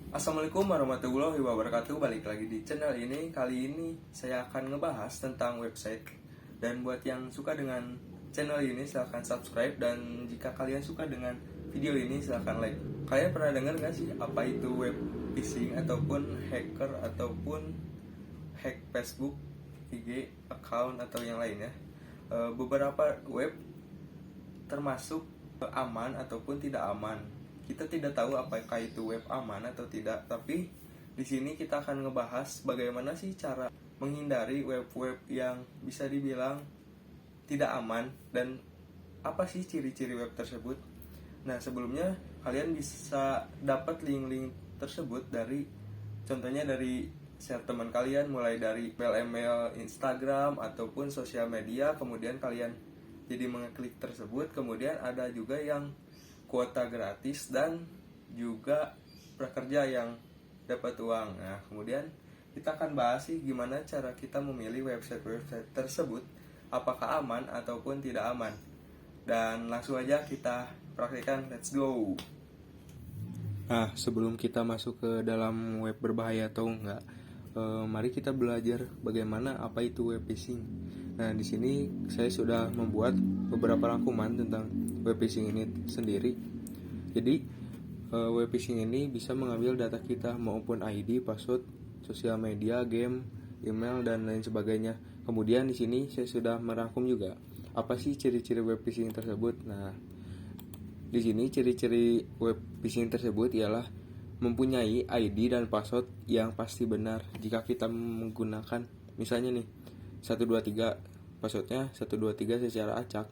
Assalamualaikum warahmatullahi wabarakatuh. Balik lagi di channel ini. Kali ini saya akan ngebahas tentang website. Dan buat yang suka dengan channel ini silahkan subscribe. Dan jika kalian suka dengan video ini silahkan like. Kalian pernah dengar gak sih apa itu web phishing ataupun hacker ataupun hack Facebook, IG, account atau yang lainnya? Beberapa web termasuk aman ataupun tidak aman. Kita tidak tahu apakah itu web aman atau tidak, tapi di sini kita akan ngebahas bagaimana sih cara menghindari web-web yang bisa dibilang tidak aman dan apa sih ciri-ciri web tersebut. Nah, sebelumnya kalian bisa dapat link-link tersebut dari contohnya dari share teman kalian, mulai dari email Instagram ataupun sosial media, kemudian kalian jadi mengeklik tersebut. Kemudian ada juga yang kuota gratis dan juga prakerja yang dapat uang. Nah, kemudian kita akan bahas sih gimana cara kita memilih website-website tersebut, apakah aman ataupun tidak aman. Dan langsung aja kita praktekkan, let's go. Nah, sebelum kita masuk ke dalam web berbahaya atau enggak, mari kita belajar bagaimana apa itu web phishing. Nah, di sini saya sudah membuat beberapa rangkuman tentang web phishing ini sendiri. Jadi, web phishing ini bisa mengambil data kita maupun ID, password, sosial media, game, email dan lain sebagainya. Kemudian di sini saya sudah merangkum juga apa sih ciri-ciri web phishing tersebut. Nah, di sini ciri-ciri web phishing tersebut ialah mempunyai ID dan password yang pasti benar. Jika kita menggunakan misalnya nih 123, passwordnya 123 secara acak,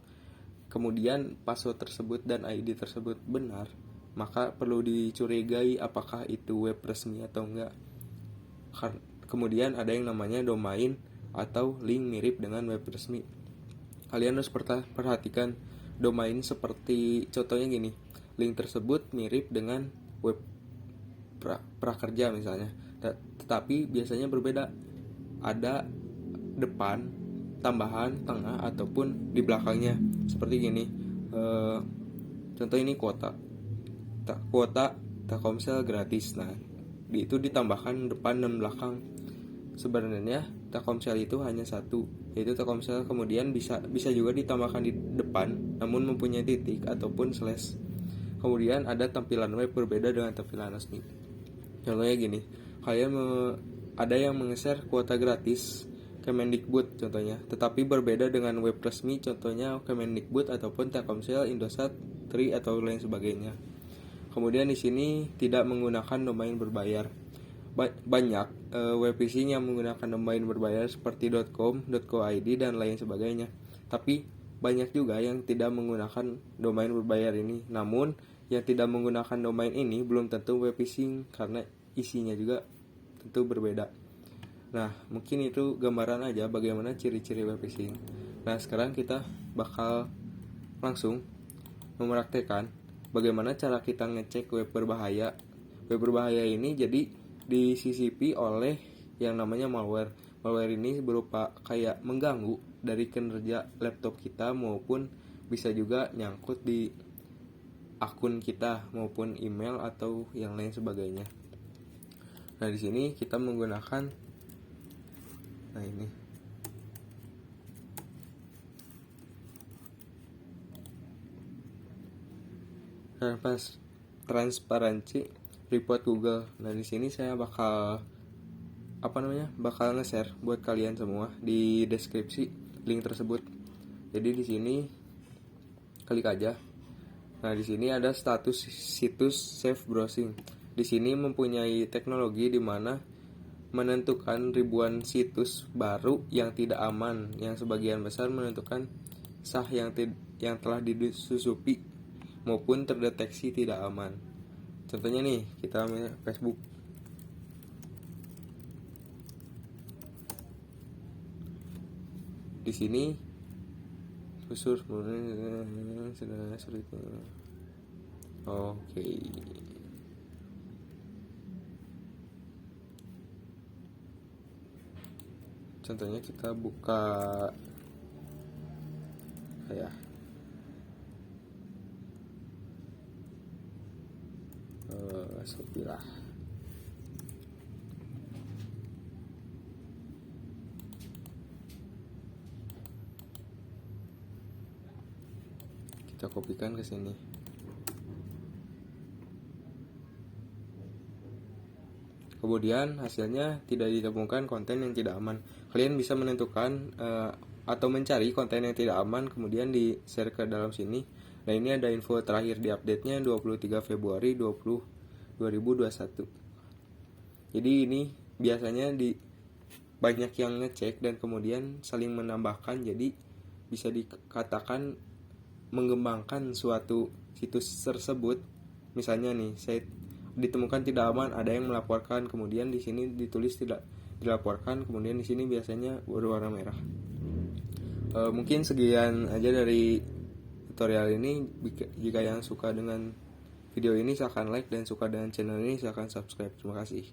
kemudian password tersebut dan ID tersebut benar, maka perlu dicurigai apakah itu web resmi atau enggak. Kemudian ada yang namanya domain atau link mirip dengan web resmi. Kalian harus perhatikan domain seperti contohnya gini, link tersebut mirip dengan web prakerja misalnya, tetapi biasanya berbeda. Ada depan, tambahan, tengah, ataupun di belakangnya. Seperti gini, contoh ini kuota Telkomsel gratis. Nah, itu ditambahkan depan dan belakang. Sebenarnya Telkomsel itu hanya satu, yaitu Telkomsel. Kemudian bisa juga ditambahkan di depan namun mempunyai titik ataupun slash. Kemudian ada tampilan web berbeda dengan tampilan resmi. Contohnya gini, kalian ada yang meng-share kuota gratis Kemendikbud contohnya, tetapi berbeda dengan web resmi, contohnya Kemendikbud ataupun Telkomsel, Indosat, Tri atau lain sebagainya. Kemudian di sini tidak menggunakan domain berbayar. Banyak web phishing yang menggunakan domain berbayar seperti .com, .co.id dan lain sebagainya. Tapi banyak juga yang tidak menggunakan domain berbayar ini. Namun yang tidak menggunakan domain ini belum tentu web phishing karena isinya juga tentu berbeda. Nah, mungkin itu gambaran aja bagaimana ciri-ciri web phishing. Nah, sekarang kita bakal langsung mempraktekkan bagaimana cara kita ngecek web berbahaya. Web berbahaya ini jadi disisipi oleh yang namanya malware. Malware ini berupa kayak mengganggu dari kinerja laptop kita maupun bisa juga nyangkut di akun kita maupun email atau yang lain sebagainya. Nah, di sini kita menggunakan ini transparansi report Google. Nah, di sini saya bakal nge-share buat kalian semua di deskripsi link tersebut. Jadi di sini klik aja. Nah, di sini ada status situs safe browsing. Di sini mempunyai teknologi di mana menentukan ribuan situs baru yang tidak aman, yang sebagian besar menentukan sah yang telah disusupi maupun terdeteksi tidak aman. Contohnya nih, kita ambil Facebook. Di sini khusus oke. Contohnya kita buka kayak Shopee lah. Kita kopikan ke sini. Kemudian hasilnya tidak ditemukan konten yang tidak aman. Kalian bisa menentukan atau mencari konten yang tidak aman, kemudian di share ke dalam sini. Nah, ini ada info terakhir di update-nya 23 Februari 2021. Jadi ini biasanya banyak yang ngecek dan kemudian saling menambahkan, jadi bisa dikatakan mengembangkan suatu situs tersebut. Misalnya nih, saya ditemukan tidak aman, ada yang melaporkan, kemudian di sini ditulis tidak dilaporkan, kemudian di sini biasanya berwarna merah. Mungkin sekian aja dari tutorial ini. Jika yang suka dengan video ini silahkan like, dan suka dengan channel ini silahkan subscribe. Terima kasih.